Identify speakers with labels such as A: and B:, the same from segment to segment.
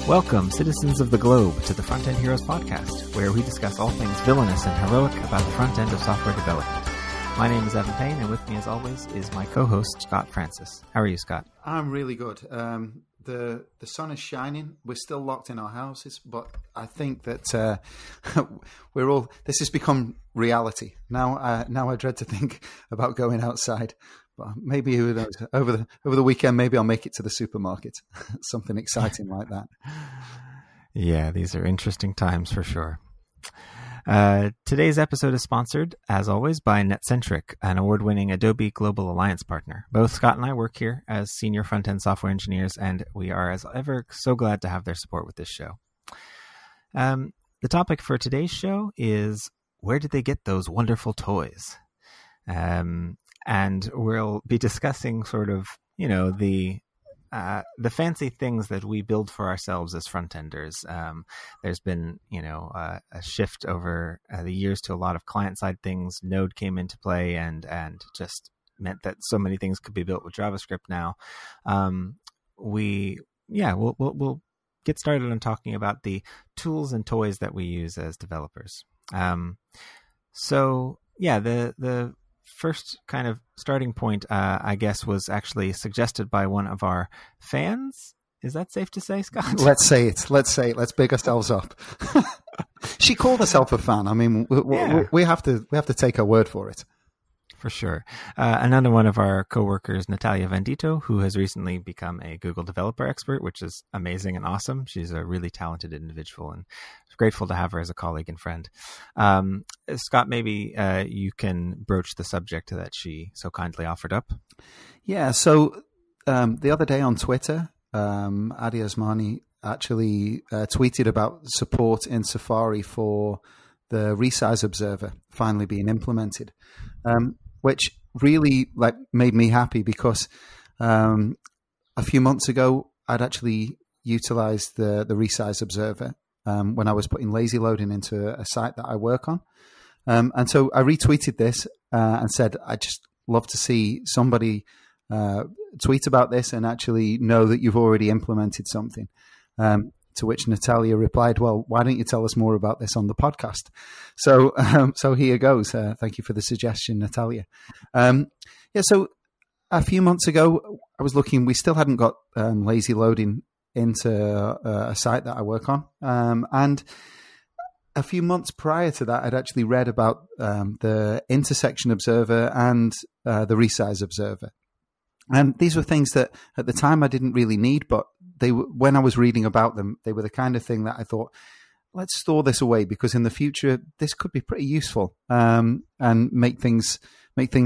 A: Welcome, citizens of the globe, to the Frontend Heroes podcast, where we discuss all things villainous and heroic about the front end of software development. My name is Evan Payne, and with me, as always, is my co-host, Scott Francis. How are you, Scott?
B: I'm really good. The sun is shining. We're still locked in our houses, but I think that we're all. This has become reality now. I dread to think about going outside. But maybe who knows? Over the weekend, maybe I'll make it to the supermarket. Something exciting like that.
A: Yeah, these are interesting times for sure. Today's episode is sponsored, as always, by NetCentric, an award-winning Adobe Global Alliance partner. Both Scott and I work here as senior front-end software engineers, and we are, as ever, so glad to have their support with this show. The topic for today's show is, where did they get those wonderful toys? And we'll be discussing sort of, the fancy things that we build for ourselves as front-enders. There's been, a shift over the years to a lot of client-side things. Node came into play and just meant that so many things could be built with JavaScript now. We'll get started on talking about the tools and toys that we use as developers. The first kind of starting point, I guess, was actually suggested by one of our fans. Is that safe to say, Scott?
B: Let's say it. Let's big ourselves up. She called herself a fan. I mean, we have to take her word for it.
A: For sure. Another one of our coworkers, Natalia Vendito, who has recently become a Google developer expert, which is amazing and awesome. She's a really talented individual, and grateful to have her as a colleague and friend. Scott, maybe you can broach the subject that she so kindly offered up.
B: Yeah. So the other day on Twitter, Adi Osmani actually tweeted about support in Safari for the ResizeObserver finally being implemented, which really made me happy because a few months ago I'd actually utilized the ResizeObserver when I was putting lazy loading into a site that I work on. And so I retweeted this and said, I'd just love to see somebody tweet about this and actually know that you've already implemented something. To which Natalia replied, well, why don't you tell us more about this on the podcast? So here goes. Thank you for the suggestion, Natalia. So a few months ago, I was looking, we still hadn't got lazy loading into a site that I work on. And a few months prior to that, I'd actually read about the intersection observer and the resize observer. And these were things that at the time I didn't really need, but when I was reading about them, they were the kind of thing that I thought, let's store this away because in the future this could be pretty useful and make things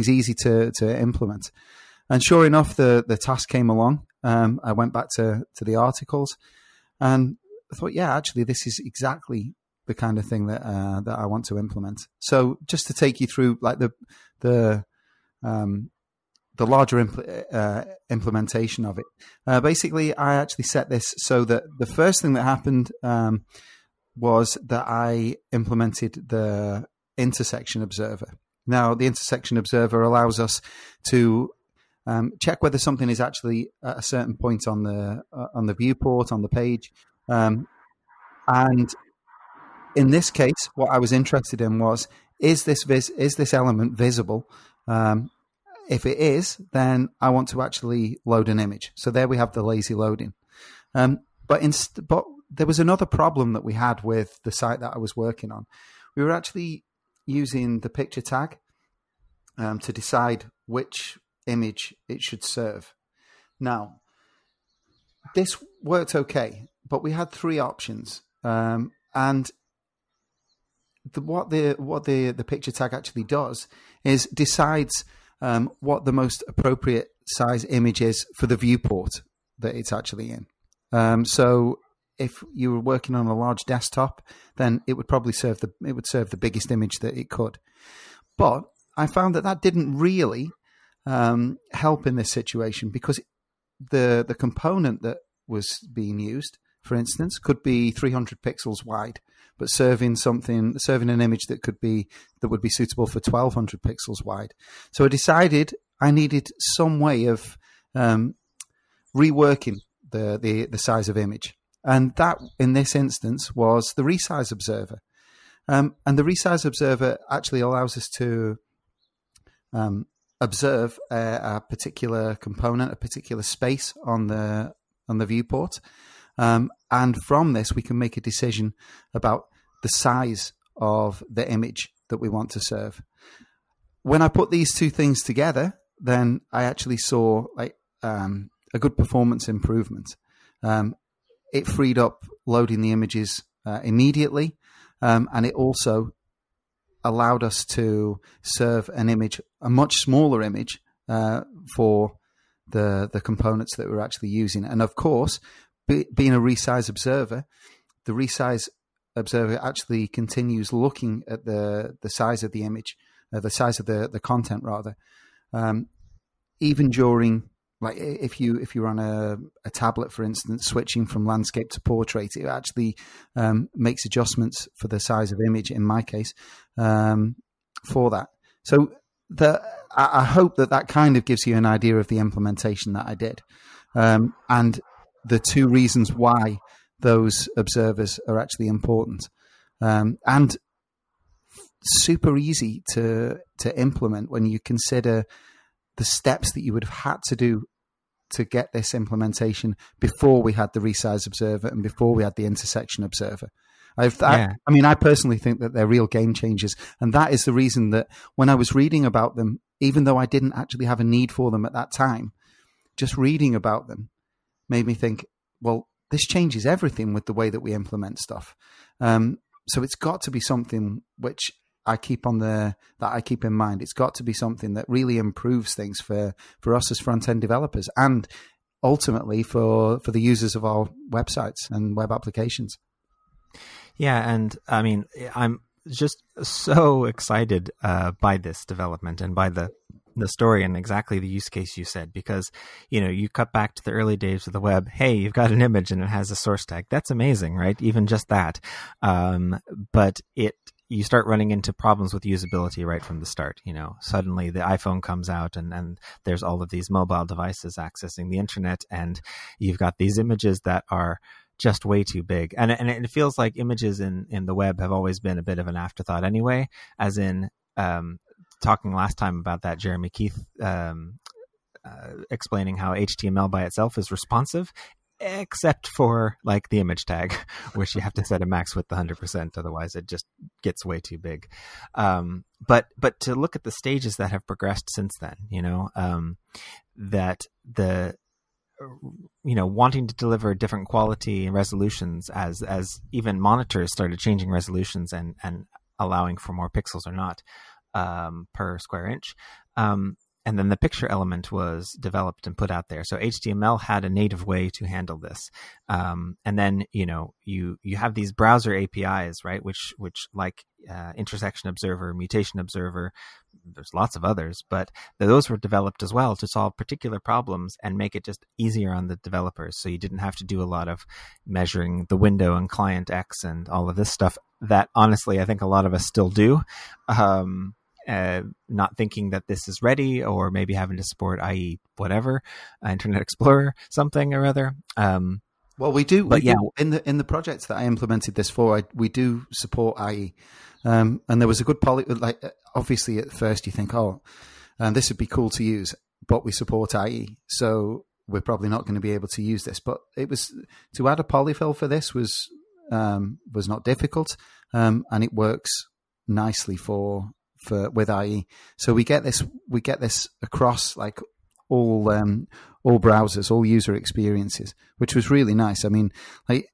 B: easy to implement. And sure enough, the task came along. I went back to the articles, and I thought, yeah, actually, this is exactly the kind of thing that I want to implement. So just to take you through, the larger implementation of it. Basically, I actually set this so that the first thing that happened was that I implemented the intersection observer. Now, the intersection observer allows us to check whether something is actually at a certain point on the viewport, on the page. And in this case, what I was interested in was, is this element visible? If it is, then I want to actually load an image. So there we have the lazy loading. But there was another problem that we had with the site that I was working on. We were actually using the picture tag to decide which image it should serve. Now, this worked okay, but we had three options. And what the picture tag actually does is decides what the most appropriate size image is for the viewport that it's actually in. So if you were working on a large desktop, then it would probably serve the biggest image that it could. But I found that didn't really help in this situation because the component that was being used, for instance, could be 300 pixels wide, but serving an image that would be suitable for 1200 pixels wide. So I decided I needed some way of reworking the size of image. And that, in this instance, was the ResizeObserver. And the ResizeObserver actually allows us to observe a particular component, a particular space on the viewport. And from this, we can make a decision about the size of the image that we want to serve. When I put these two things together, then I actually saw a good performance improvement. It freed up loading the images immediately, and it also allowed us to serve an image, a much smaller image, for the components that we're actually using. And of course, being a ResizeObserver, the ResizeObserver actually continues looking at the size of the image, the size of the content rather, even during, like if you're on a tablet, for instance, switching from landscape to portrait, it actually makes adjustments for the size of image, in my case, for that. So I hope that kind of gives you an idea of the implementation that I did, and the two reasons why those observers are actually important, and super easy to implement when you consider the steps that you would have had to do to get this implementation before we had the ResizeObserver and before we had the intersection observer. I mean, I personally think that they're real game changers. And that is the reason that when I was reading about them, even though I didn't actually have a need for them at that time, just reading about them made me think, well, this changes everything with the way that we implement stuff. So it's got to be something which I keep that I keep in mind. It's got to be something that really improves things for us as front-end developers, and ultimately for the users of our websites and web applications.
A: Yeah, and I mean, I'm just so excited by this development and by the story and exactly the use case you said, because, you know, you cut back to the early days of the web. Hey, you've got an image and it has a source tag. That's amazing, right? Even just that. But you start running into problems with usability right from the start. You know, suddenly the iPhone comes out and there's all of these mobile devices accessing the internet, and you've got these images that are just way too big. And it feels like images in the web have always been a bit of an afterthought anyway, as in, talking last time about that, Jeremy Keith explaining how HTML by itself is responsive, except for like the image tag, which you have to set a max width 100%, otherwise it just gets way too big. But to look at the stages that have progressed since then, you know, that wanting to deliver different quality and resolutions as even monitors started changing resolutions and allowing for more pixels or not per square inch. And then the picture element was developed and put out there. So HTML had a native way to handle this. And then, you know, you have these browser APIs, right? Which like intersection observer, mutation observer, there's lots of others, but those were developed as well to solve particular problems and make it just easier on the developers. So you didn't have to do a lot of measuring the window and client X and all of this stuff that honestly, I think a lot of us still do. Not thinking that this is ready, or maybe having to support IE whatever, Internet Explorer something or other.
B: Well, we do. But do, in the projects that I implemented this for, we do support IE, and there was a good like obviously at first you think, oh, this would be cool to use, but we support IE, so we're probably not going to be able to use this. But it was to add a polyfill for this was not difficult, and it works nicely with IE. So we get this across like all browsers, all user experiences, which was really nice. I mean, like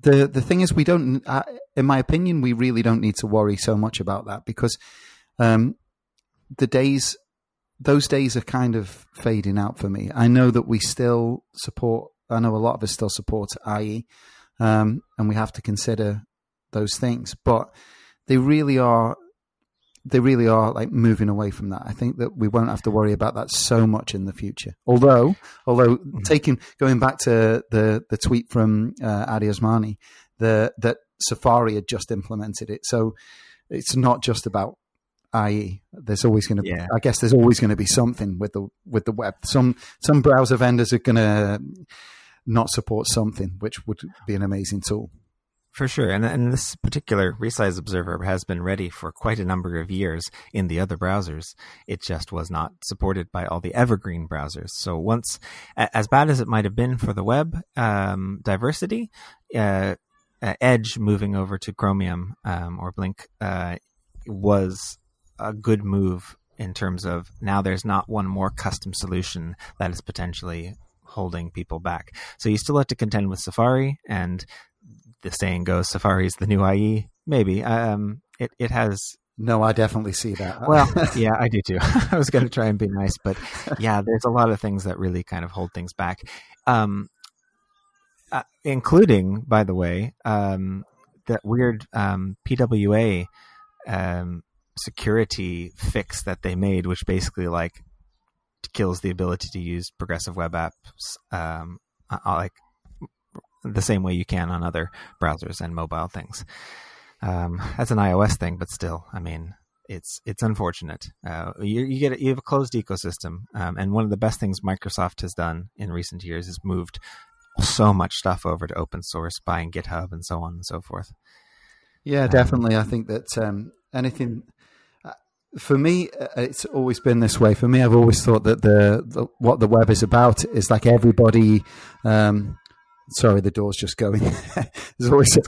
B: the thing is, we don't, in my opinion, we really don't need to worry so much about that, because those days are kind of fading out for me. I know that we still support, I know a lot of us still support IE, and we have to consider those things, but they really are like moving away from that. I think that we won't have to worry about that so much in the future. Although going back to the tweet from Adi Osmani, that Safari had just implemented it. So it's not just about IE. There's always going to be, I guess there's always going to be something with the web. Some browser vendors are going to not support something, which would be an amazing tool.
A: For sure. And this particular ResizeObserver has been ready for quite a number of years in the other browsers. It just was not supported by all the evergreen browsers. So once, as bad as it might have been for the web diversity, Edge moving over to Chromium or Blink was a good move in terms of now there's not one more custom solution that is potentially holding people back. So you still have to contend with Safari, and the saying goes, Safari is the new IE. Maybe. It has...
B: No, I definitely see that.
A: Well, yeah, I do too. I was going to try and be nice, but yeah, there's a lot of things that really kind of hold things back. Including, by the way, that weird PWA security fix that they made, which basically like kills the ability to use progressive web apps like the same way you can on other browsers and mobile things. That's an iOS thing, but still, I mean, it's unfortunate. You have a closed ecosystem, and one of the best things Microsoft has done in recent years is moved so much stuff over to open source, buying GitHub and so on and so forth.
B: Yeah, definitely. I think that anything for me, it's always been this way. For me, I've always thought that the what the web is about is like everybody. Sorry, the door's just going. There's always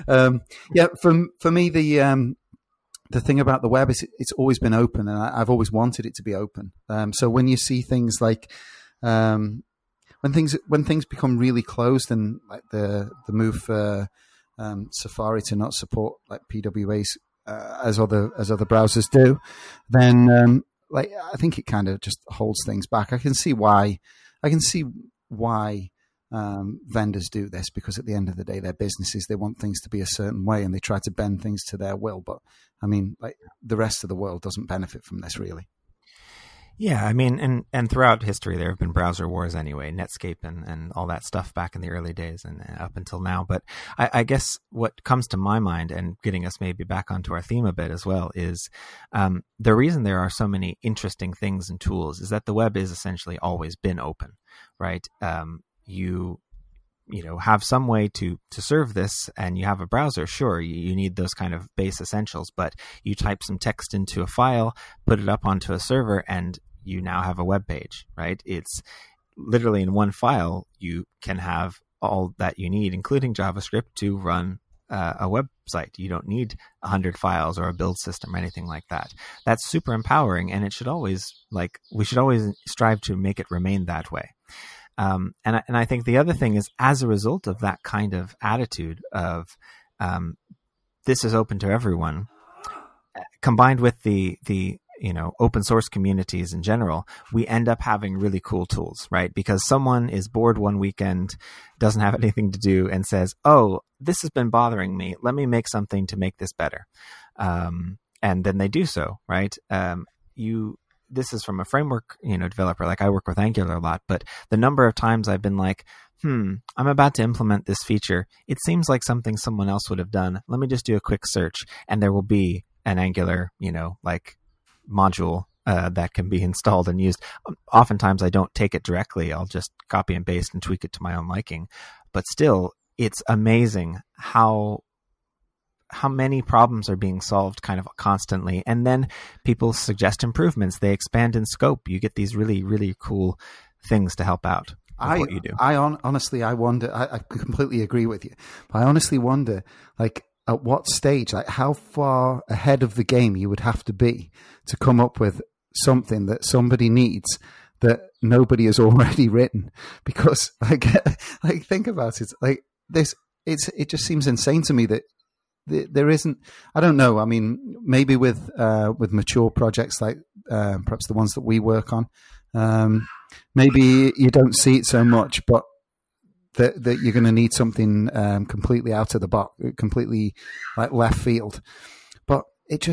B: For me, the thing about the web is it's always been open, and I've always wanted it to be open. So when you see things like when things become really closed, and like the move for Safari to not support like PWAs as other browsers do, then like I think it kind of just holds things back. I can see why vendors do this, because at the end of the day, their businesses, they want things to be a certain way, and they try to bend things to their will. But I mean, like the rest of the world doesn't benefit from this, really.
A: Yeah, I mean, and throughout history, there have been browser wars anyway, Netscape and all that stuff back in the early days and up until now. But I guess what comes to my mind, and getting us maybe back onto our theme a bit as well, is the reason there are so many interesting things and tools is that the web is essentially always been open, right? You have some way to serve this, and you have a browser. Sure, you need those kind of base essentials, but you type some text into a file, put it up onto a server, and you now have a web page, right? It's literally in one file, you can have all that you need, including JavaScript, to run a website. You don't need 100 files or a build system or anything like that. That's super empowering, and it should always, we should always strive to make it remain that way. And I think the other thing is, as a result of that kind of attitude of this is open to everyone, combined with the open source communities in general, we end up having really cool tools, right? Because someone is bored one weekend, doesn't have anything to do, and says, "Oh, this has been bothering me. Let me make something to make this better." And then they do so, right? This is from a framework, developer. Like I work with Angular a lot, but the number of times I've been like, I'm about to implement this feature. It seems like something someone else would have done. Let me just do a quick search, and there will be an Angular, module that can be installed and used. Oftentimes I don't take it directly. I'll just copy and paste and tweak it to my own liking. But still, it's amazing how many problems are being solved kind of constantly. And then people suggest improvements. They expand in scope. You get these really, really cool things to help out with what you do.
B: Honestly, I wonder, I completely agree with you. But I honestly wonder, at what stage, how far ahead of the game you would have to be to come up with something that somebody needs that nobody has already written. Because think about it, it just seems insane to me that there isn't. I don't know. I mean, maybe with mature projects like perhaps the ones that we work on, maybe you don't see it so much, but that you're going to need something completely out of the box, completely like left field. But it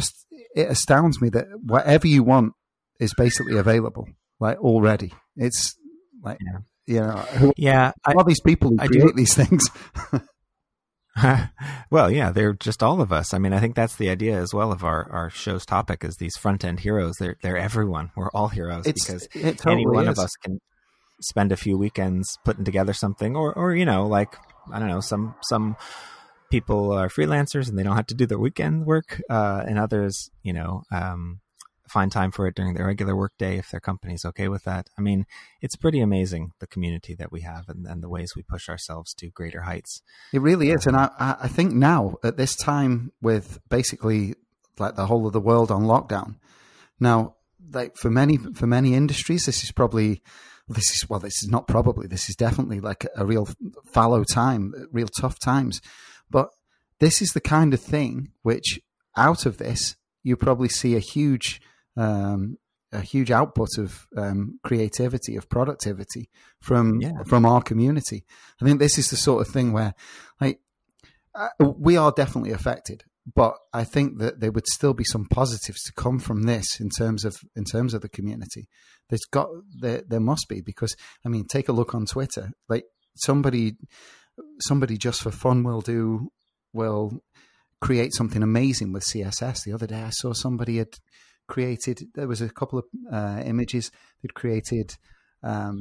B: astounds me that whatever you want is basically available, already. It's who are these people who create these things?
A: Well, yeah, they're just all of us. I mean, I think that's the idea as well of our show's topic, is these front-end heroes. They're everyone. We're all heroes, because any one of us can. spend a few weekends putting together something, or you know, like, I don't know, some people are freelancers and they don't have to do their weekend work, and others, you know, find time for it during their regular work day if their company's okay with that. I mean, it's pretty amazing, the community that we have and the ways we push ourselves to greater heights.
B: It really is. And I think now at this time, with basically like the whole of the world on lockdown now, like for many industries, this is definitely like a real fallow time, real tough times. But this is the kind of thing which, out of this, you probably see a huge output of creativity, of productivity from our community. I think this is the sort of thing where, like, we are definitely affected, but I think that there would still be some positives to come from this in terms of the community. There must be, because I mean, take a look on Twitter. Like somebody just for fun will create something amazing with CSS. The other day, I saw somebody had created. There was a couple of images. They'd created a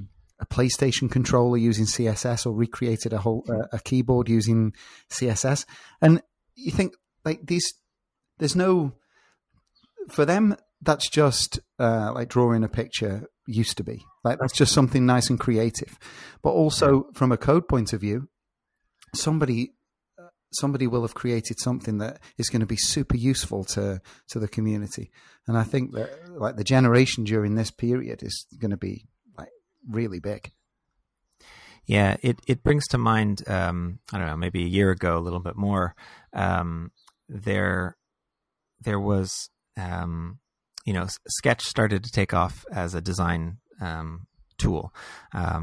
B: PlayStation controller using CSS, or recreated a keyboard using CSS. And you think, like, there's no, for them, that's just like drawing a picture used to be. Like, that's just something nice and creative. But also from a code point of view, somebody will have created something that is going to be super useful to the community. And I think that, like, the generation during this period is going to be, like, really big.
A: Yeah, it brings to mind, I don't know, maybe a year ago, a little bit more, there was, you know, Sketch started to take off as a design tool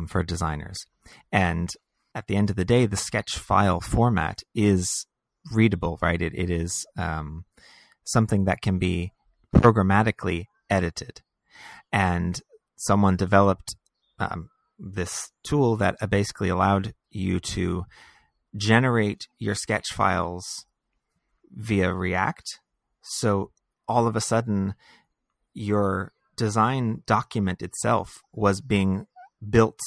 A: for designers. And at the end of the day, the Sketch file format is readable, right? It is something that can be programmatically edited. And someone developed this tool that basically allowed you to generate your Sketch files via React. So all of a sudden, your design document itself was being built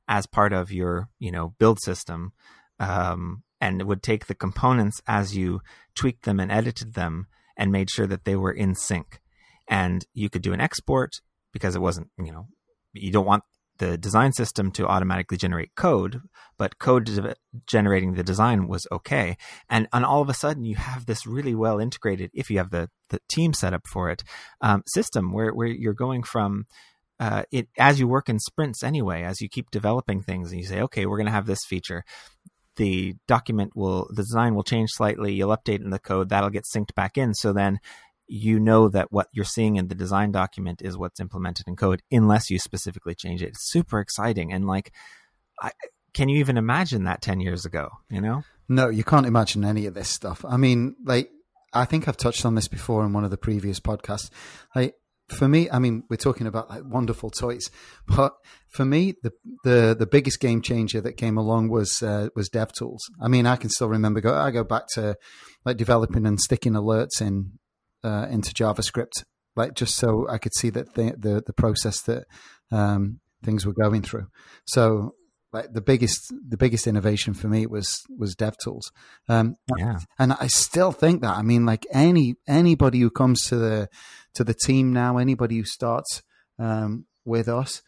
A: as part of your, you know, build system, and it would take the components as you tweaked them and edited them and made sure that they were in sync. And you could do an export, because it wasn't, you know, you don't want the design system to automatically generate code, but code generating the design was okay. And all of a sudden you have this really well integrated, if you have the team set up for it, system where you're going from it, as you work in sprints anyway, as you keep developing things and you say, okay, we're going to have this feature, the design will change slightly, you'll update in the code, that'll get synced back in. So then you know that what you're seeing in the design document is what's implemented in code, unless you specifically change it. It's super exciting. And like, can you even imagine that 10 years ago, you know?
B: No, you can't imagine any of this stuff. I mean, like, I think I've touched on this before in one of the previous podcasts. Like, for me, I mean, we're talking about like wonderful toys, but for me, the biggest game changer that came along was DevTools. I mean, I can still remember I go back to like developing and sticking alerts into JavaScript, like just so I could see that the process that things were going through. So like the biggest innovation for me was DevTools. And I still think that, I mean, like anybody who comes to the team now, anybody who starts with us,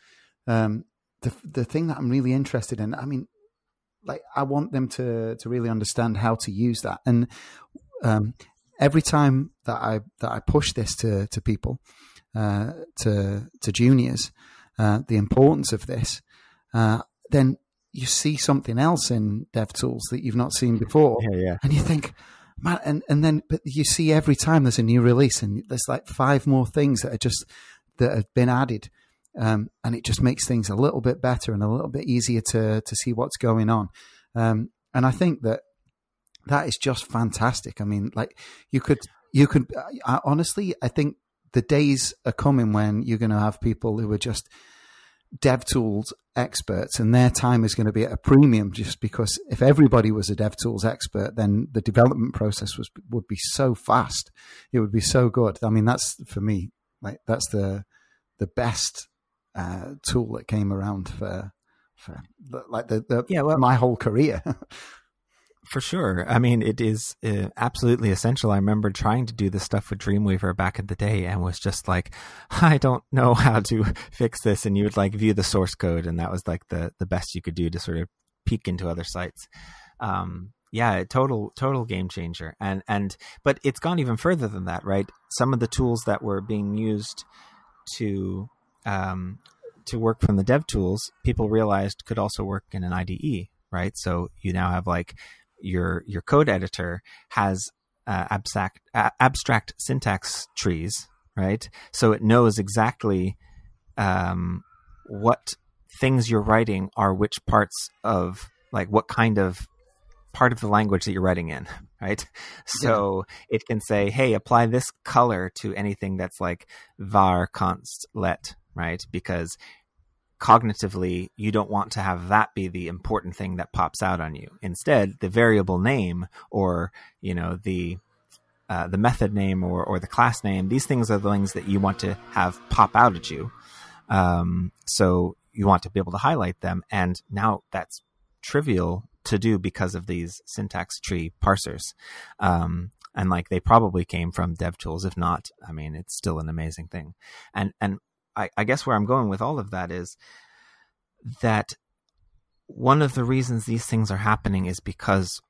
B: the thing that I'm really interested in, I mean, like I want them to really understand how to use that. And every time that I push this to people, to juniors, the importance of this, then you see something else in DevTools that you've not seen before.
A: Yeah.
B: And you think, man, and then but you see every time there's a new release and there's like 5 more things that have been added. And it just makes things a little bit better and a little bit easier to see what's going on. And I think that is just fantastic. I mean, like you could honestly, I think the days are coming when you're going to have people who are just DevTools experts and their time is going to be at a premium, just because if everybody was a DevTools expert, then the development process would be so fast. It would be so good. I mean, that's for me, like that's the best tool that came around for like
A: well,
B: my whole career.
A: For sure. I mean, it is absolutely essential. I remember trying to do this stuff with Dreamweaver back in the day and was just like, I don't know how to fix this. And you would like view the source code, and that was like the best you could do to sort of peek into other sites. Total game changer. But it's gone even further than that, right? Some of the tools that were being used to work from the dev tools, people realized could also work in an IDE, right? So you now have like your code editor has abstract syntax trees, right? So it knows exactly what things you're writing are which parts of, like, what kind of part of the language that you're writing in, right? So it can say, hey, apply this color to anything that's like var const let, right? Because cognitively, you don't want to have that be the important thing that pops out on you. Instead, the variable name, or the method name, or the class name, these things are the things that you want to have pop out at you. So you want to be able to highlight them, and now that's trivial to do because of these syntax tree parsers. And like, they probably came from dev tools. If not, I mean, it's still an amazing thing. And I guess where I'm going with all of that is that one of the reasons these things are happening is because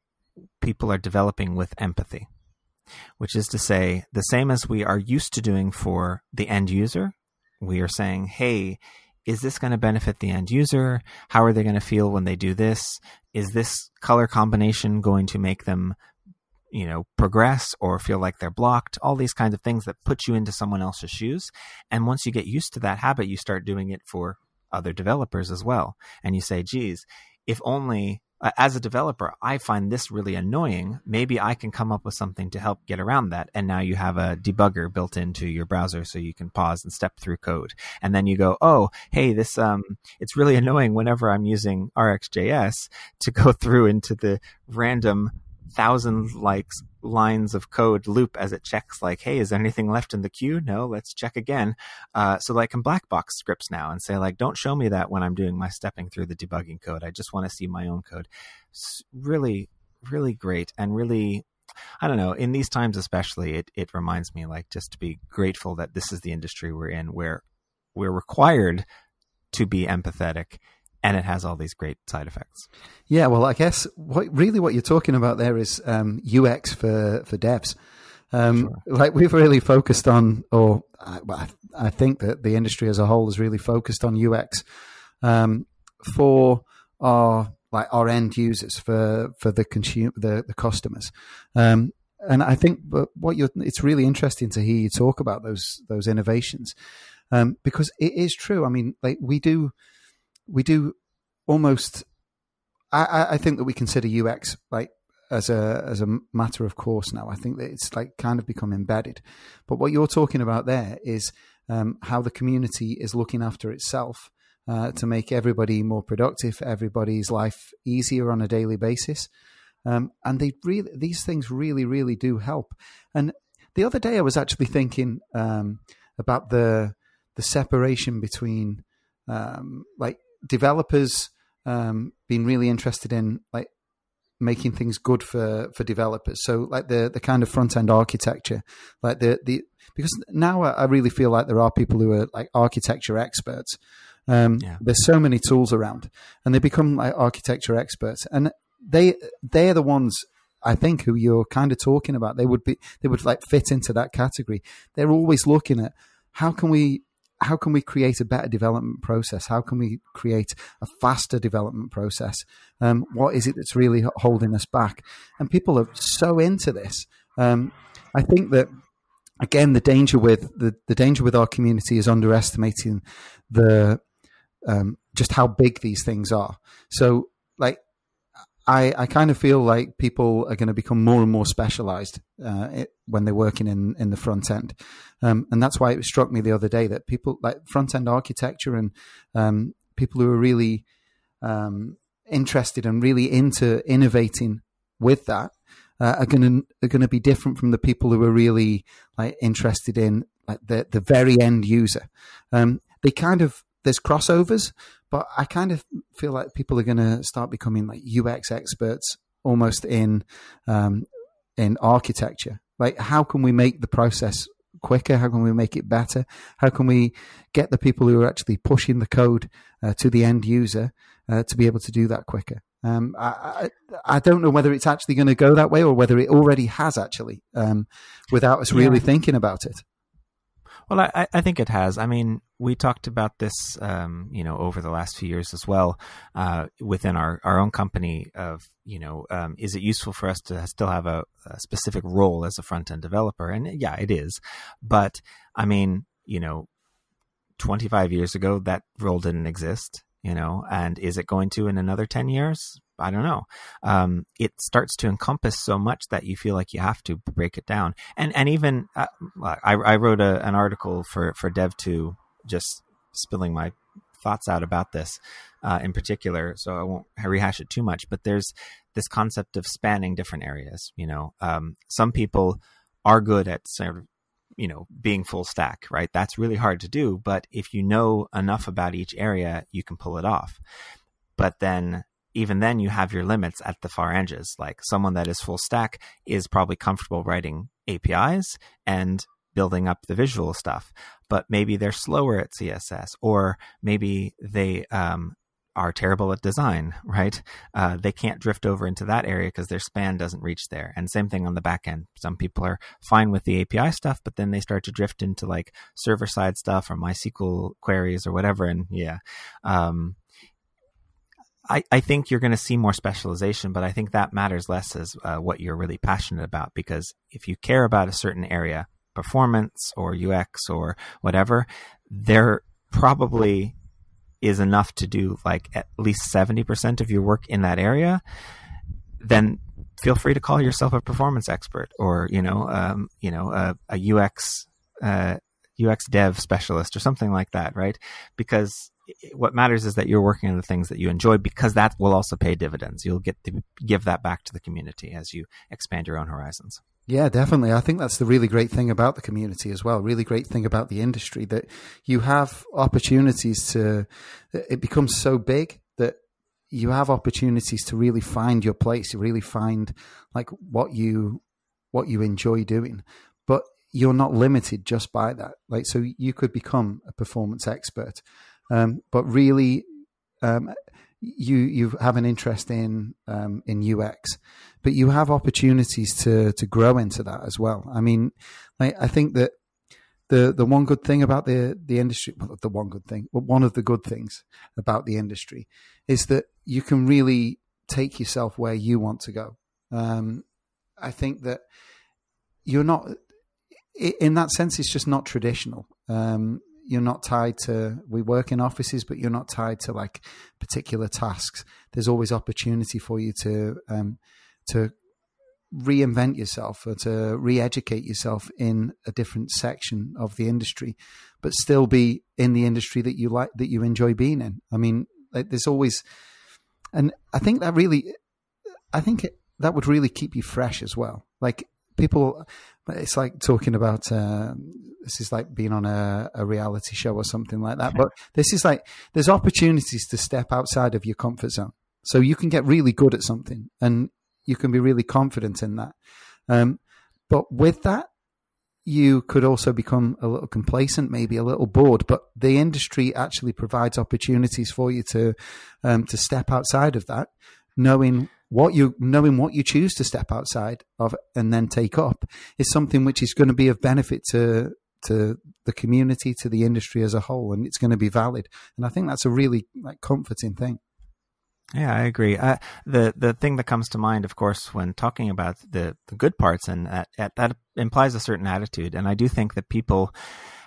A: people are developing with empathy, which is to say, the same as we are used to doing for the end user, we are saying, hey, is this going to benefit the end user? How are they going to feel when they do this? Is this color combination going to make them progress or feel like they're blocked? All these kinds of things that put you into someone else's shoes. And once you get used to that habit, you start doing it for other developers as well. And you say, geez, if only as a developer, I find this really annoying, maybe I can come up with something to help get around that. And now you have a debugger built into your browser so you can pause and step through code. And then you go, oh, hey, this it's really annoying whenever I'm using RxJS to go through into the random 1,000 lines of code loop as it checks, like, hey, is there anything left in the queue? No, let's check again. So I can black box scripts now and say, like, don't show me that when I'm doing my stepping through the debugging code. I just want to see my own code. It's really, really great. And really, I don't know, in these times especially, it reminds me, like, just to be grateful that this is the industry we're in, where we're required to be empathetic. And it has all these great side effects.
B: Yeah, well, I guess what you're talking about there is UX for devs.
A: Sure.
B: Like, we've really focused on, or I think that the industry as a whole has really focused on UX for our end users, for the customers. And I think it's really interesting to hear you talk about those innovations, because it is true. I mean, like, we do almost. I think that we consider UX like as a matter of course now. I think that it's like kind of become embedded. But what you're talking about there is how the community is looking after itself to make everybody more productive, everybody's life easier on a daily basis, and these things really, really do help. And the other day I was actually thinking about the separation between like developers being really interested in like making things good for developers. So like the kind of front end architecture, like because now I really feel like there are people who are like architecture experts. There's so many tools around, and they become like architecture experts, and they're the ones I think who you're kind of talking about. They would like fit into that category. They're always looking at how can we create a better development process? How can we create a faster development process? What is it that's really holding us back? And people are so into this. I think that, again, the danger with our community is underestimating just how big these things are. So, like, I kind of feel like people are going to become more and more specialized when they're working in the front end. And that's why it struck me the other day that people like front end architecture and people who are really interested and really into innovating with that are going to be different from the people who are really like interested in like the very end user. They kind of there's crossovers, but I kind of feel like people are going to start becoming like UX experts almost in architecture. Like, how can we make the process quicker? How can we make it better? How can we get the people who are actually pushing the code to the end user to be able to do that quicker? I don't know whether it's actually going to go that way or whether it already has actually, without us really thinking about it.
A: Well, I think it has. I mean, we talked about this, over the last few years as well, within our own company of, is it useful for us to still have a specific role as a front-end developer? And yeah, it is. But I mean, 25 years ago, that role didn't exist, and is it going to in another 10 years? I don't know. It starts to encompass so much that you feel like you have to break it down. And even I wrote an article for Dev2, just spilling my thoughts out about this in particular, so I won't rehash it too much. But there's this concept of spanning different areas. Some people are good at sort of, being full stack, right? That's really hard to do. But if you know enough about each area, you can pull it off. But then even then you have your limits at the far edges. Like someone that is full stack is probably comfortable writing APIs and building up the visual stuff, but maybe they're slower at CSS, or maybe they are terrible at design, right? They can't drift over into that area because their span doesn't reach there. And same thing on the back end. Some people are fine with the API stuff, but then they start to drift into like server side stuff or MySQL queries or whatever. And I think you're going to see more specialization, but I think that matters less as what you're really passionate about, because if you care about a certain area, performance or UX or whatever, there probably is enough to do like at least 70% of your work in that area. Then feel free to call yourself a performance expert or, a UX dev specialist or something like that, right? Because what matters is that you're working on the things that you enjoy, because that will also pay dividends. You'll get to give that back to the community as you expand your own horizons.
B: Yeah, definitely. I think that's the really great thing about the community as well. Really great thing about the industry, that you have opportunities it becomes so big that you have opportunities to really find your place, really find like what you enjoy doing. But you're not limited just by that. Like, so you could become a performance expert. But really, you have an interest in UX, but you have opportunities to grow into that as well. I mean, I think that the one good thing about the industry, well, the one good thing, but one of the good things about the industry is that you can really take yourself where you want to go. I think that you're not, in that sense, it's just not traditional. You're not tied to, we work in offices, but you're not tied to like particular tasks. There's always opportunity for you to reinvent yourself or to re-educate yourself in a different section of the industry, but still be in the industry that you like, that you enjoy being in. I mean, like, there's always, and I think that would really keep you fresh as well. Like, people, it's like talking about this is like being on a reality show or something like that, but this is like, there's opportunities to step outside of your comfort zone, so you can get really good at something and you can be really confident in that, but with that you could also become a little complacent, maybe a little bored. But the industry actually provides opportunities for you to step outside of that, knowing what you choose to step outside of and then take up is something which is going to be of benefit to the community, to the industry as a whole, and it's going to be valid. And I think that's a really comforting thing.
A: Yeah, I agree. The thing that comes to mind, of course, when talking about the good parts, and that implies a certain attitude. And I do think that people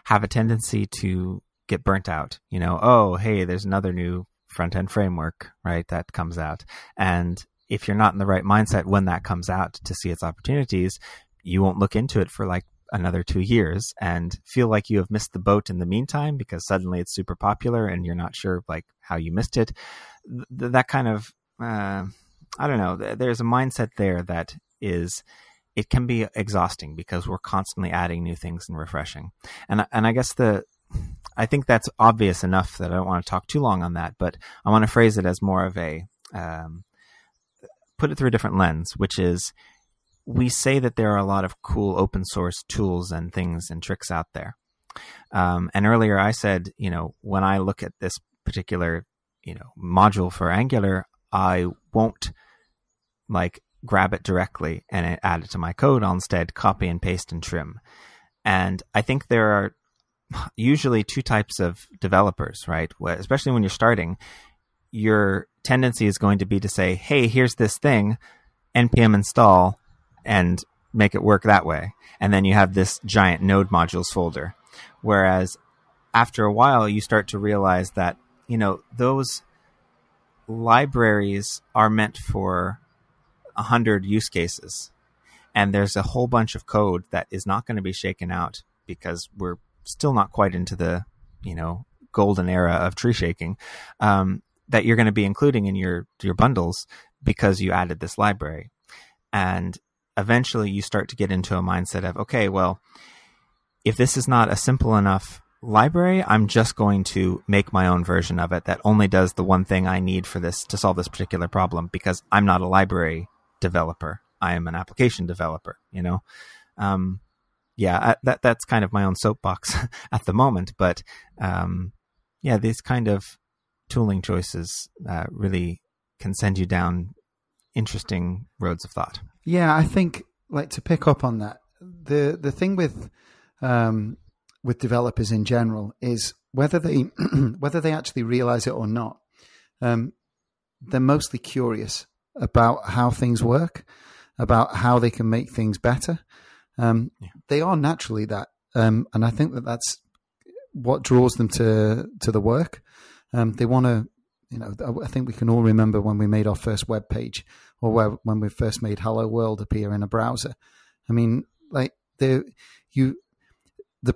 A: have a tendency to get burnt out. Oh, hey, there's another new front-end framework, right, that comes out. And if you're not in the right mindset when that comes out to see its opportunities, you won't look into it for like another 2 years and feel like you have missed the boat in the meantime because suddenly it's super popular and you're not sure like how you missed it. That kind of, I don't know, there's a mindset there that it can be exhausting because we're constantly adding new things and refreshing. And I guess I think that's obvious enough that I don't want to talk too long on that, but I want to phrase it as more of a, put it through a different lens, which is, we say that there are a lot of cool open source tools and things and tricks out there. And earlier I said, when I look at this particular, module for Angular, I won't grab it directly and add it to my code. I'll instead copy and paste and trim. And I think there are usually two types of developers, right? Especially when you're starting, your tendency is going to be to say, hey, here's this thing, npm install, and make it work that way. And then you have this giant node modules folder. Whereas after a while, you start to realize that, those libraries are meant for 100 use cases. And there's a whole bunch of code that is not going to be shaken out because we're still not quite into the, golden era of tree shaking, that you're going to be including in your bundles because you added this library. And eventually you start to get into a mindset of, okay, well, if this is not a simple enough library, I'm just going to make my own version of it that only does the one thing I need for this to solve this particular problem, because I'm not a library developer. I am an application developer, that's kind of my own soapbox at the moment. But these kind of tooling choices really can send you down interesting roads of thought.
B: Yeah, I think to pick up on that, the thing with developers in general is whether they actually realize it or not, they're mostly curious about how things work, about how they can make things better. They are naturally that, and I think that's what draws them to the work. They want to. I think we can all remember when we made our first web page, or when we first made Hello World appear in a browser. I mean, the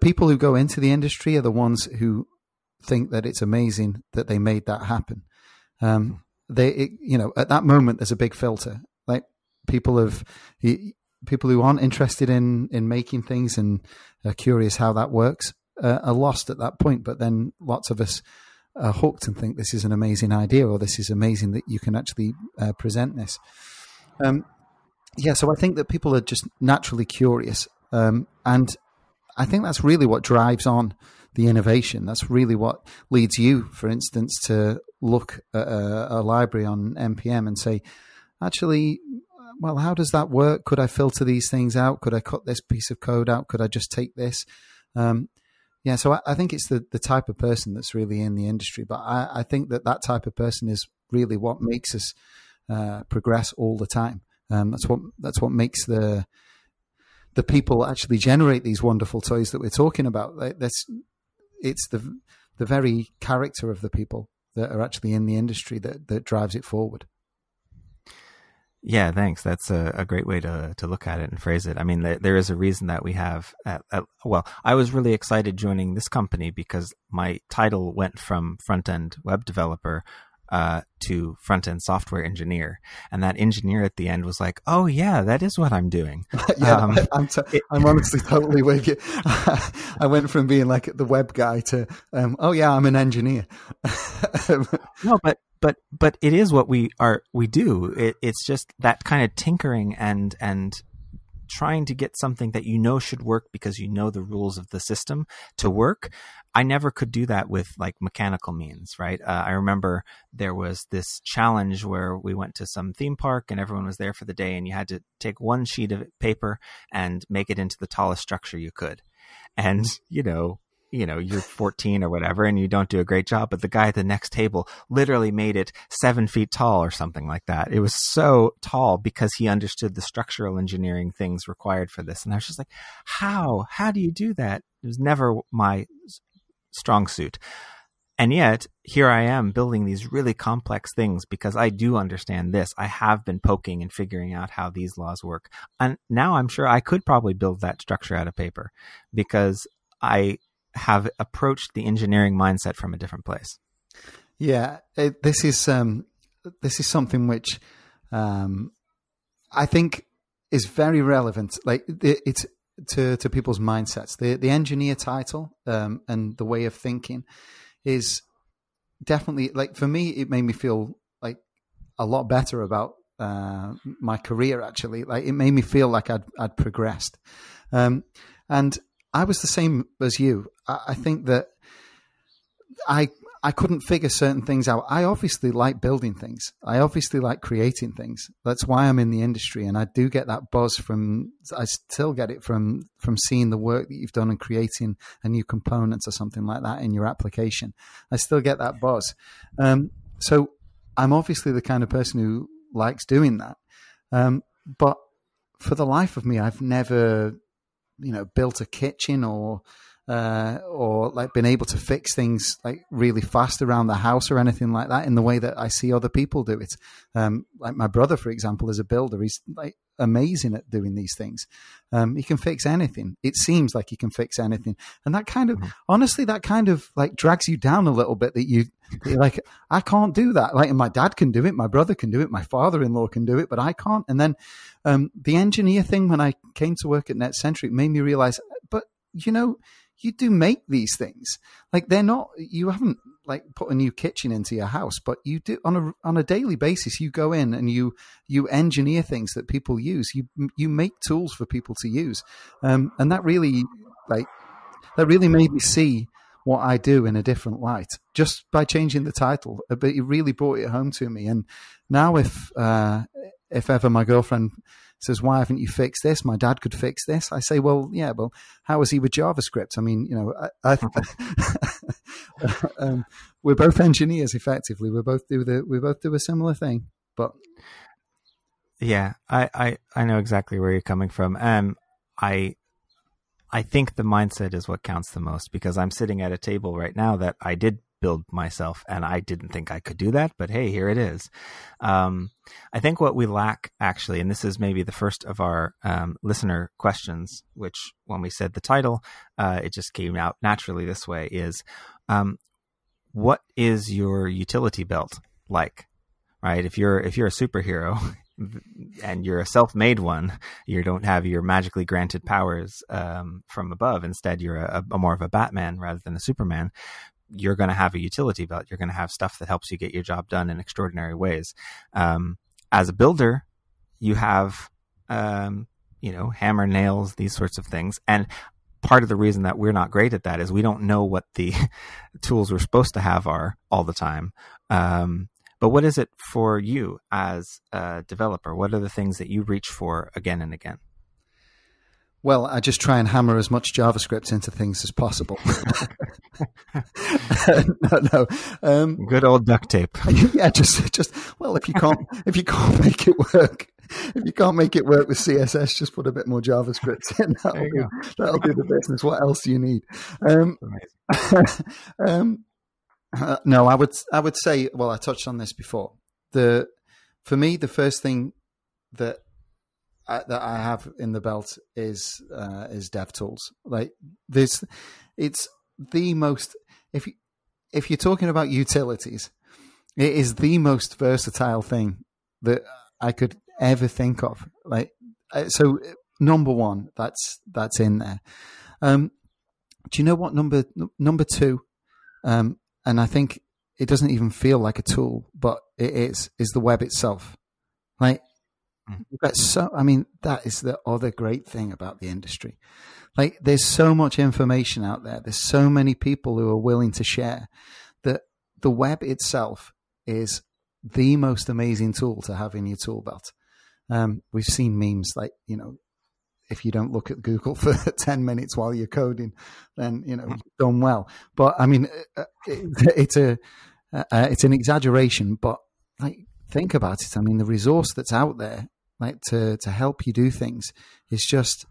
B: people who go into the industry are the ones who think that it's amazing that they made that happen. At that moment, there's a big filter. People who aren't interested in making things and are curious how that works are lost at that point. But then lots of us are hooked and think this is an amazing idea, or this is amazing that you can actually present this. So I think that people are just naturally curious. And I think that's really what drives on the innovation. That's really what leads you, for instance, to look at a library on NPM and say, actually, well, how does that work? Could I filter these things out? Could I cut this piece of code out? Could I just take this? So I think it's the type of person that's really in the industry. But I think that type of person is really what makes us progress all the time. That's what makes the people actually generate these wonderful toys that we're talking about. It's the very character of the people that are actually in the industry that drives it forward.
A: Yeah, thanks. That's a great way to look at it and phrase it. I mean, there is a reason that we have, I was really excited joining this company because my title went from front-end web developer to front-end software engineer. And that engineer at the end was like, oh yeah, that is what I'm doing.
B: I'm honestly totally with you. I went from being like the web guy to, I'm an engineer.
A: No, but it is what we do. It's just that kind of tinkering and trying to get something that should work because the rules of the system to work. I never could do that with mechanical means, right? I remember there was this challenge where we went to some theme park and everyone was there for the day, and you had to take one sheet of paper and make it into the tallest structure you could. And, you're 14 or whatever, and you don't do a great job, but the guy at the next table literally made it 7 feet tall or something like that. It was so tall because he understood the structural engineering things required for this. And I was just like, how do you do that? It was never my strong suit. And yet here I am building these really complex things because I do understand this. I have been poking and figuring out how these laws work. And now I'm sure I could probably build that structure out of paper because I have approached the engineering mindset from a different place.
B: Yeah, this is something which I think is very relevant. It's to people's mindsets. The engineer title and the way of thinking is definitely, like, for me, it made me feel like a lot better about my career. Actually, like, it made me feel like I'd progressed, and I was the same as you. I think that I couldn't figure certain things out. I obviously like building things. I obviously like creating things. That's why I'm in the industry, and I do get that buzz I still get it from seeing the work that you've done and creating a new component or something like that in your application. I still get that buzz. So I'm obviously the kind of person who likes doing that. But for the life of me, I've never, built a kitchen or like been able to fix things like really fast around the house or anything like that in the way that I see other people do it. Like my brother, for example, is a builder. He's like amazing at doing these things. He can fix anything. It seems like he can fix anything. And that kind of, honestly, that kind of like drags you down a little bit, that you're like, I can't do that. Like, my dad can do it. My brother can do it. My father-in-law can do it, but I can't. And then the engineer thing, when I came to work at NetCentric, made me realize, but you do make these things. Like, they're not, you haven't like put a new kitchen into your house, but you do on a daily basis. You go in and you engineer things that people use. You make tools for people to use. And that really made me see what I do in a different light just by changing the title. But it really brought it home to me. And now if ever my girlfriend says, why haven't you fixed this? My dad could fix this. I say, well, yeah, well, how is he with JavaScript? I mean, we're both engineers, effectively. We both do a similar thing. But
A: yeah, I know exactly where you're coming from. I think the mindset is what counts the most, because I'm sitting at a table right now that I did build myself, and I didn't think I could do that, but hey, here it is. I think what we lack, actually, and this is maybe the first of our listener questions, which when we said the title, it just came out naturally this way, is what is your utility belt like, right? If you're a superhero and you're a self-made one, you don't have your magically granted powers from above. Instead, you're a more of a Batman rather than a Superman. You're going to have a utility belt. You're going to have stuff that helps you get your job done in extraordinary ways. As a builder, you have, hammer, nails, these sorts of things. And part of the reason that we're not great at that is we don't know what the tools we're supposed to have are all the time. But what is it for you as a developer? What are the things that you reach for again and again?
B: Well, I just try and hammer as much JavaScript into things as possible. No.
A: Good old duct tape.
B: Yeah, just well, if you can't make it work, with CSS, just put a bit more JavaScript in. That'll do the business. What else do you need? No, I would say, well, I touched on this before. For me, the first thing that I have in the belt is DevTools. Like this, it's the most. If you're talking about utilities, it is the most versatile thing that I could ever think of. Like, so number one, that's in there. Do you know what number two? And I think it doesn't even feel like a tool, but it is the web itself. Like, that is the other great thing about the industry. Like, there's so much information out there. There's so many people who are willing to share that the web itself is the most amazing tool to have in your tool belt. We've seen memes like, if you don't look at Google for 10 minutes while you're coding, then, you've done well. But I mean, it's an exaggeration, but like, think about it. I mean, the resource that's out there, like to help you do things, is just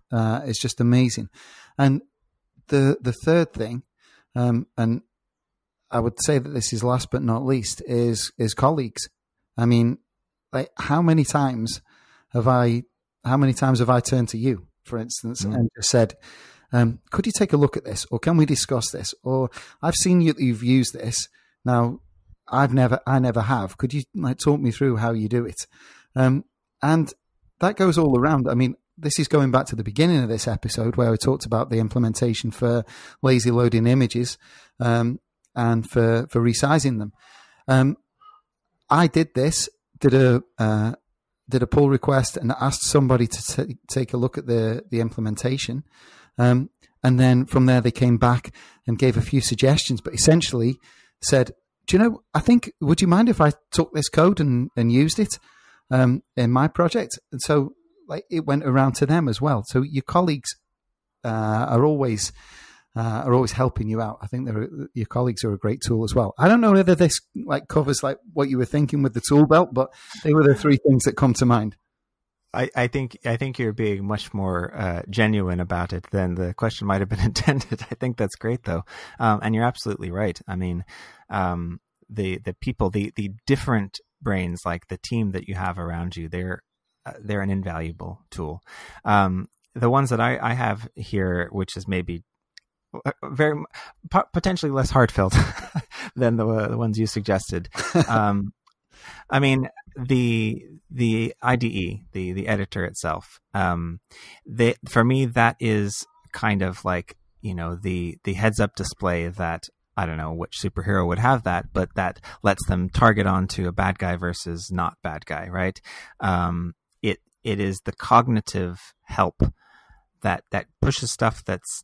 B: amazing. And the third thing, and I would say that this is last but not least, is colleagues. I mean, like, how many times have I turned to you, for instance, and just said, could you take a look at this, or can we discuss this, or I've seen you've used this. Now, I never have. Could you talk me through how you do it? And that goes all around. I mean, this is going back to the beginning of this episode where we talked about the implementation for lazy loading images and for resizing them. I did a pull request and asked somebody to take a look at the implementation. And then from there, they came back and gave a few suggestions, but essentially said, do you know, would you mind if I took this code and used it in my project? And so it went around to them as well. So your colleagues are always helping you out. I think your colleagues are a great tool as well. I don't know whether this covers what you were thinking with the tool belt, but they were the three things that come to mind.
A: I think you're being much more genuine about it than the question might have been intended. I think that's great though, and you're absolutely right. I mean, the people, the different brains, like the team that you have around you, they're an invaluable tool. The ones that I have here, which is maybe very potentially less heartfelt than the ones you suggested. I mean, the IDE, the editor itself, for me, that is kind of like, the heads up display that, I don't know which superhero would have that, but that lets them target onto a bad guy versus not bad guy, right? It is the cognitive help that pushes stuff that's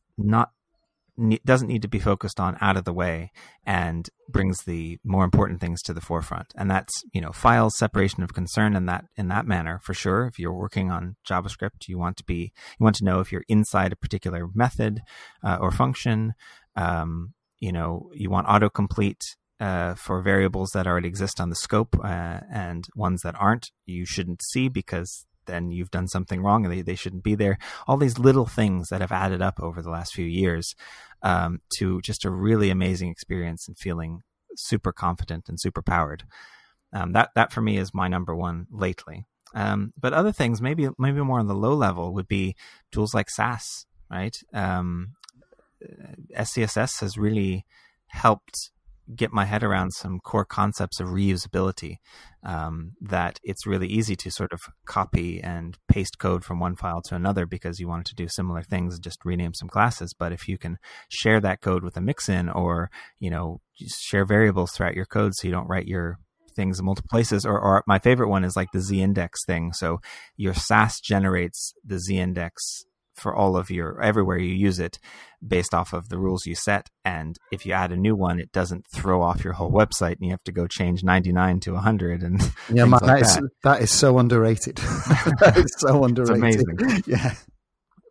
A: doesn't need to be focused on out of the way and brings the more important things to the forefront. And that's, files, separation of concern in that manner, for sure. If you're working on JavaScript, you want to know if you're inside a particular method or function. You want autocomplete for variables that already exist on the scope, and ones that aren't, you shouldn't see because then you've done something wrong and they shouldn't be there. All these little things that have added up over the last few years to just a really amazing experience and feeling super confident and super powered. That for me is my number one lately. But other things, maybe more on the low level, would be tools like Sass, right? SCSS has really helped get my head around some core concepts of reusability, that it's really easy to sort of copy and paste code from one file to another because you want to do similar things, just rename some classes. But if you can share that code with a mix-in, or, just share variables throughout your code so you don't write your things in multiple places, or my favorite one is like the z-index thing. So your Sass generates the z-index for all of everywhere you use it based off of the rules you set. And if you add a new one, it doesn't throw off your whole website and you have to go change 99 to 100 and
B: yeah, that is so underrated. That is so underrated.
A: It's amazing.
B: Yeah.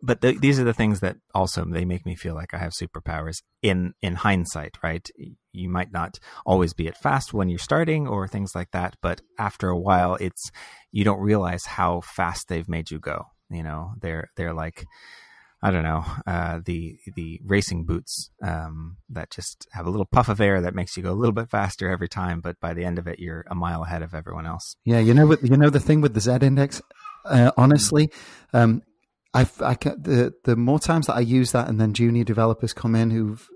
A: But these are the things that also, they make me feel like I have superpowers in hindsight, right? You might not always be at fast when you're starting or things like that, but after a while, you don't realize how fast they've made you go. They're like, I don't know, the racing boots that just have a little puff of air that makes you go a little bit faster every time, but by the end of it, you're a mile ahead of everyone else.
B: Yeah, the thing with the Z-index, honestly, the more times that I use that, and then junior developers come in who've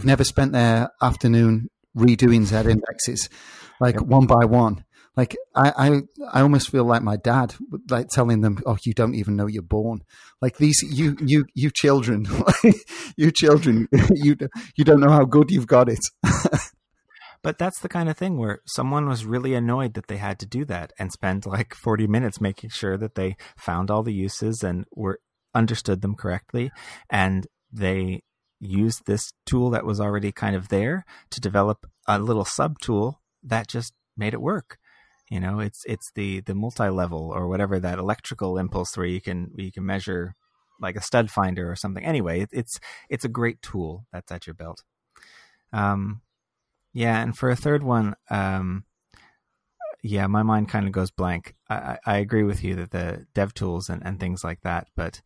B: never spent their afternoon redoing Z-indexes, one by one. Like I almost feel like my dad, like telling them, "Oh, you don't even know you're born." Like these, you children, you children, you don't know how good you've got it.
A: But that's the kind of thing where someone was really annoyed that they had to do that and spend like 40 minutes making sure that they found all the uses and understood them correctly, and they used this tool that was already kind of there to develop a little sub tool that just made it work. It's the multi-level or whatever, that electrical impulse where you can measure like a stud finder or something. Anyway, it's a great tool that's at your belt. Yeah, and for a third one, my mind kind of goes blank. I agree with you that the dev tools and things like that, but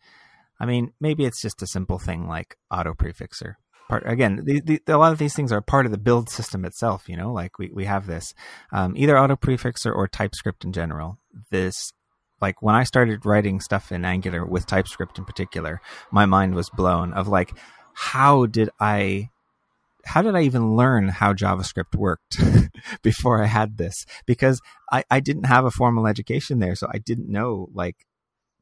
A: I mean, maybe it's just a simple thing like auto prefixer. Again, a lot of these things are part of the build system itself, like we have this, either auto prefixer or TypeScript in general. This, like when I started writing stuff in Angular with TypeScript in particular, my mind was blown of like, how did I even learn how JavaScript worked before I had this? Because I didn't have a formal education there, so I didn't know like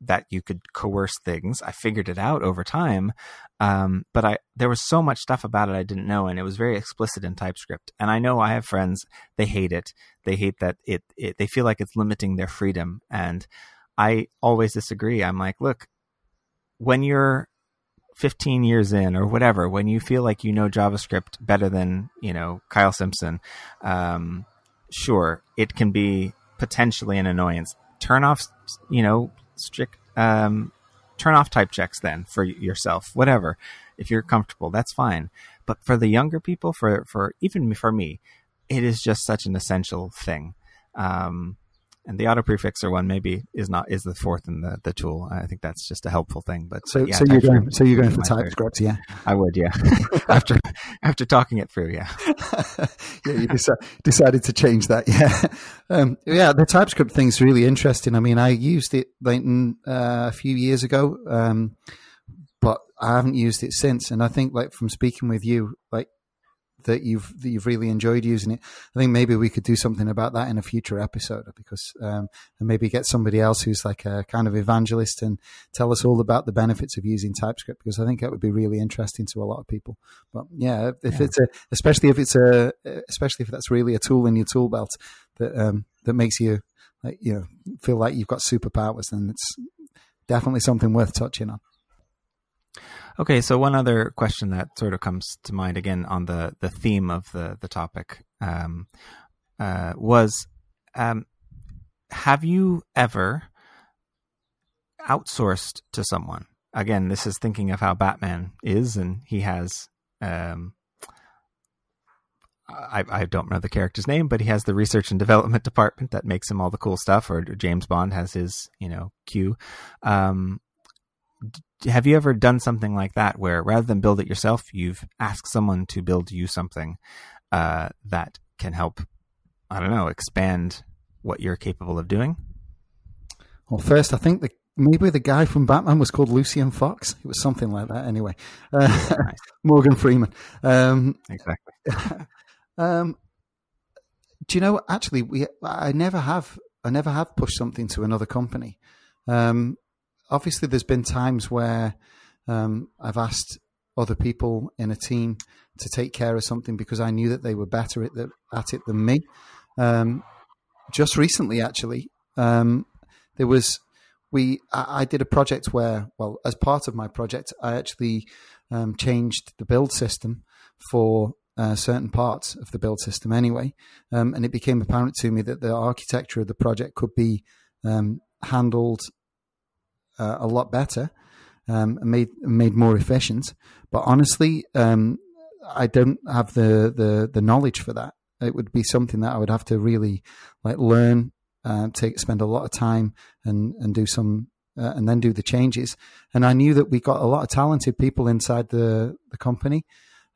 A: that you could coerce things. I figured it out over time. But there was so much stuff about it I didn't know, and it was very explicit in TypeScript. And I know I have friends, they hate it. They hate that they feel like it's limiting their freedom. And I always disagree. I'm like, look, when you're 15 years in or whatever, when you feel like you know JavaScript better than, Kyle Simpson, sure, it can be potentially an annoyance. Turn off, strict, turn off type checks then for yourself, whatever. If you're comfortable, that's fine. But for the younger people, for even for me, it is just such an essential thing. And the auto prefixer one maybe is the fourth in the tool. I think that's just a helpful thing. But
B: so you're going for TypeScript, yeah?
A: I would, yeah. after talking it through, yeah.
B: Yeah, you decided to change that, yeah. Yeah, the TypeScript thing's really interesting. I mean, I used it a few years ago, but I haven't used it since. And I think, from speaking with you, that you've really enjoyed using it. I think maybe we could do something about that in a future episode, because and maybe get somebody else who's like a kind of evangelist and tell us all about the benefits of using TypeScript, because I think that would be really interesting to a lot of people. But yeah, especially if that's really a tool in your tool belt that makes you feel like you've got superpowers, then it's definitely something worth touching on.
A: Okay, so one other question that sort of comes to mind again on the theme of the topic was, have you ever outsourced to someone? Again, this is thinking of how Batman is, and he has, I don't know the character's name, but he has the research and development department that makes him all the cool stuff, or James Bond has his, Q. Have you ever done something like that where rather than build it yourself, you've asked someone to build you something that can help, I don't know, expand what you're capable of doing?
B: Well, first, I think maybe the guy from Batman was called Lucian Fox. It was something like that anyway.
A: Nice.
B: Morgan Freeman.
A: Exactly.
B: Do you know, actually, I never have pushed something to another company. Obviously, there's been times where I've asked other people in a team to take care of something because I knew that they were better at it than me. Just recently, actually, I did a project where, as part of my project, I actually changed the build system for certain parts of the build system anyway. And it became apparent to me that the architecture of the project could be handled a lot better and made more efficient. But honestly, I don't have the knowledge for that. It would be something that I would have to really learn, spend a lot of time and do some and then do the changes. And I knew that we got a lot of talented people inside the company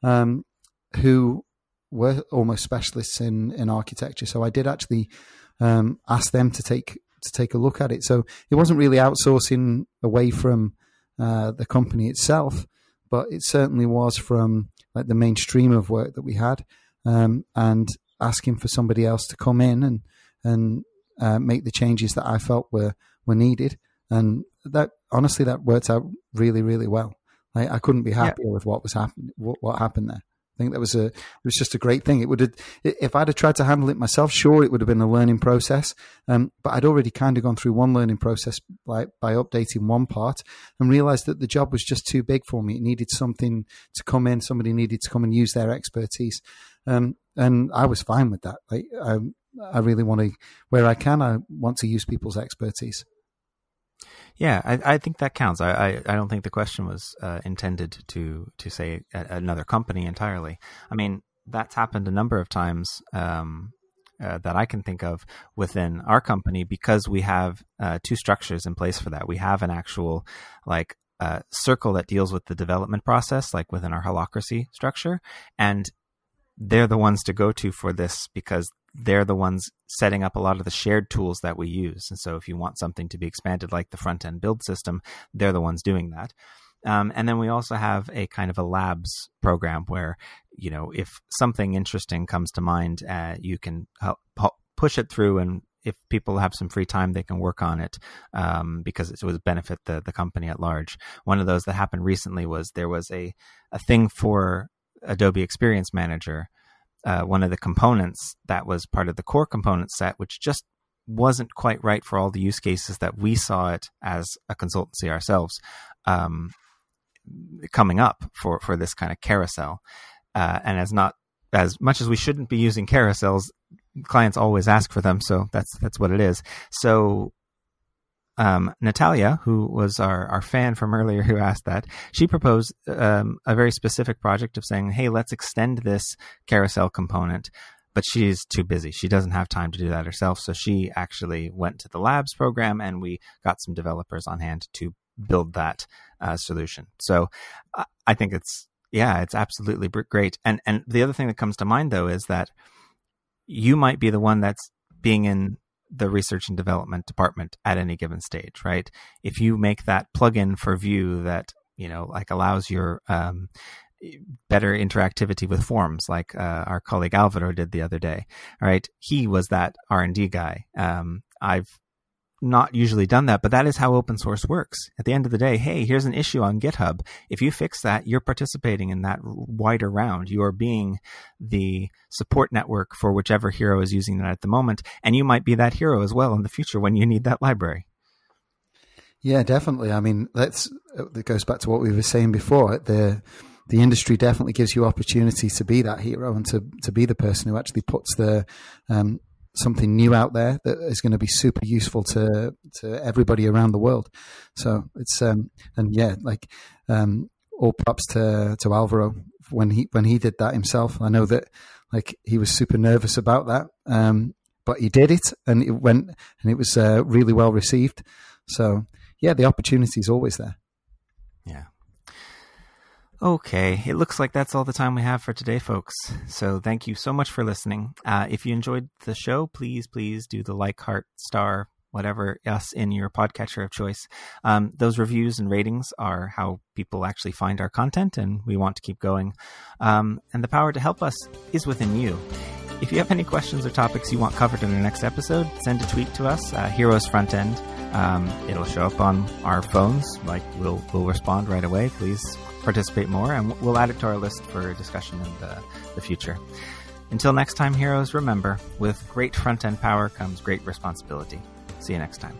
B: who were almost specialists in architecture. So I did actually ask them to take a look at it. So it wasn't really outsourcing away from the company itself, but it certainly was from the mainstream of work that we had, and asking for somebody else to come in and make the changes that I felt were needed. And that honestly, that worked out really, really well. I couldn't be happier with what happened there. I think it was just a great thing. If I'd have tried to handle it myself, sure, it would have been a learning process. But I'd already kind of gone through one learning process by updating one part and realized that the job was just too big for me. It needed something to come in. Somebody needed to come and use their expertise. And I was fine with that. I really want to, where I can, I want to use people's expertise.
A: Yeah, I think that counts. I don't think the question was intended to say another company entirely. I mean, that's happened a number of times that I can think of within our company, because we have two structures in place for that. We have an actual circle that deals with the development process, like within our holacracy structure, and they're the ones to go to for this because they're the ones setting up a lot of the shared tools that we use. And so if you want something to be expanded like the front-end build system, they're the ones doing that. And then we also have a kind of a labs program where, if something interesting comes to mind, you can help push it through, and if people have some free time, they can work on it because it would benefit the company at large. One of those that happened recently was there was a thing for Adobe Experience Manager, one of the components that was part of the core component set, which just wasn't quite right for all the use cases that we saw it as a consultancy ourselves, coming up for this kind of carousel. And as much as we shouldn't be using carousels, clients always ask for them. So that's what it is. So Natalia, who was our fan from earlier who asked that, she proposed a very specific project of saying, hey, let's extend this carousel component. But she's too busy. She doesn't have time to do that herself. So she actually went to the labs program, and we got some developers on hand to build that solution. So I think it's absolutely great. And the other thing that comes to mind, though, is that you might be the one that's being in the research and development department at any given stage, right? If you make that plugin for Vue that, like allows your better interactivity with forms, like our colleague Alvaro did the other day, all right? He was that R&D guy. I've not usually done that, but that is how open source works. At the end of the day, hey, here's an issue on GitHub. If you fix that, you're participating in that wider round. You are being the support network for whichever hero is using that at the moment, and you might be that hero as well in the future when you need that library.
B: Yeah, definitely. I mean, it goes back to what we were saying before. The industry definitely gives you opportunity to be that hero and to be the person who actually puts the something new out there that is going to be super useful to everybody around the world. So it's all props to Alvaro when he did that himself. I know that he was super nervous about that, but he did it, and it went, and it was really well received. So yeah, the opportunity is always there.
A: Yeah. Okay, it looks like that's all the time we have for today, folks. So thank you so much for listening. If you enjoyed the show, please do the like, heart, star, whatever else in your podcatcher of choice. Those reviews and ratings are how people actually find our content, and we want to keep going. And the power to help us is within you. If you have any questions or topics you want covered in the next episode, send a tweet to us, Heroes Frontend. It'll show up on our phones. We'll respond right away. Please participate more, and we'll add it to our list for discussion in the future. Until next time, heroes, remember, with great front-end power comes great responsibility. See you next time.